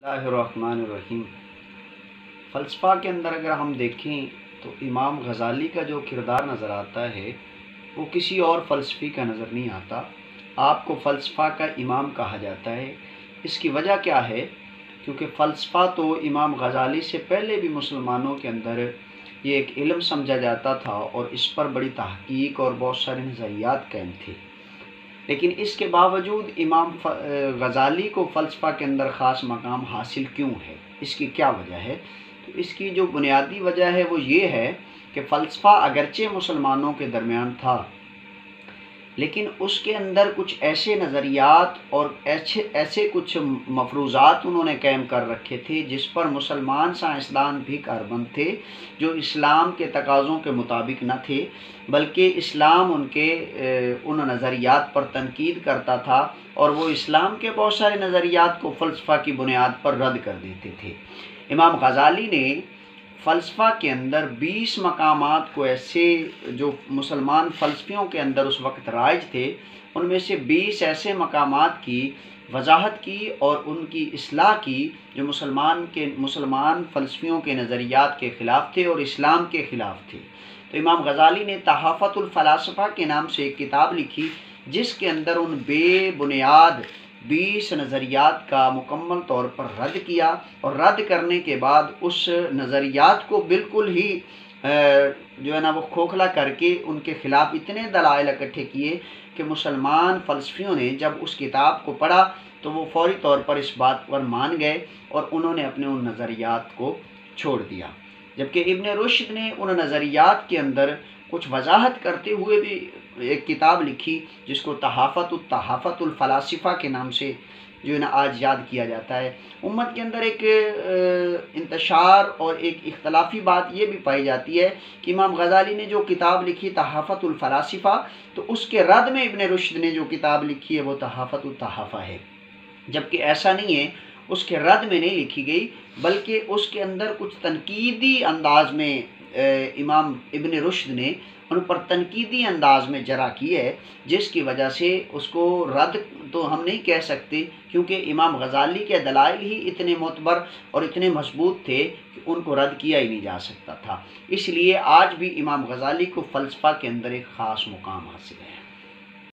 اللہ الرحمن الرحیم۔ فلسفہ کے اندر اگر ہم دیکھیں تو امام غزالی کا جو کردار نظر آتا ہے وہ کسی اور فلسفی کا نظر نہیں آتا۔ آپ کو فلسفہ کا امام کہا جاتا ہے۔ اس کی وجہ کیا ہے؟ کیونکہ فلسفہ تو امام غزالی سے پہلے بھی مسلمانوں کے اندر یہ ایک علم سمجھا جاتا تھا اور اس پر بڑی تحقیق اور بہت سارے نظریات قائم تھے، لیکن اس کے باوجود امام غزالی کو فلسفہ کے اندر خاص مقام حاصل کیوں ہے؟ اس کی کیا وجہ ہے؟ تو اس کی جو بنیادی وجہ ہے وہ یہ ہے کہ فلسفہ اگرچہ مسلمانوں کے درمیان تھا، لیکن اس کے اندر کچھ ایسے نظریات اور ایسے کچھ مفروضات انہوں نے قائم کر رکھے تھے جس پر مسلمان سائنسدان بھی کاربند تھے، جو اسلام کے تقاضوں کے مطابق نہ تھے، بلکہ اسلام ان نظریات پر تنقید کرتا تھا اور وہ اسلام کے بہت سارے نظریات کو فلسفہ کی بنیاد پر رد کر دیتے تھے۔ امام غزالی نے فلسفہ کے اندر 20 مقامات کو ایسے جو مسلمان فلسفیوں کے اندر اس وقت رائج تھے، ان میں سے 20 ایسے مقامات کی وضاحت کی اور ان کی اصلاح کی جو مسلمان فلسفیوں کے نظریات کے خلاف تھے اور اسلام کے خلاف تھے۔ تو امام غزالی نے تحافۃ الفلاسفہ کے نام سے ایک کتاب لکھی جس کے اندر ان بے بنیاد 20 نظریات کا مکمل طور پر رد کیا، اور رد کرنے کے بعد اس نظریات کو بالکل ہی جو ہے نا وہ کھوکھلا کر کے ان کے خلاف اتنے دلائل اکٹھے کیے کہ مسلمان فلسفیوں نے جب اس کتاب کو پڑھا تو وہ فوری طور پر اس بات پر مان گئے اور انہوں نے اپنے ان نظریات کو چھوڑ دیا۔ جبکہ ابن رشد نے ان نظریات کے اندر کچھ وضاحت کرتے ہوئے بھی ایک کتاب لکھی جس کو تحافۃ الفلاسفہ کے نام سے جو ہے نا آج یاد کیا جاتا ہے۔ امت کے اندر ایک انتشار اور ایک اختلافی بات یہ بھی پائی جاتی ہے کہ امام غزالی نے جو کتاب لکھی تحافۃ الفلاسفہ، تو اس کے رد میں ابن رشد نے جو کتاب لکھی ہے وہ تحافۃ التحافہ ہے، جبکہ ایسا نہیں ہے، اس کے رد میں نہیں لکھی گئی بلکہ اس کے اندر کچھ تنقیدی انداز میں امام ابن رشد نے ان پر تنقیدی انداز میں جرح کی ہے، جس کی وجہ سے اس کو رد تو ہم نہیں کہہ سکتے، کیونکہ امام غزالی کے دلائل ہی اتنے معتبر اور اتنے مضبوط تھے کہ ان کو رد کیا ہی نہیں جا سکتا تھا۔ اس لیے آج بھی امام غزالی کو فلسفہ کے اندر ایک خاص مقام حاصل ہے۔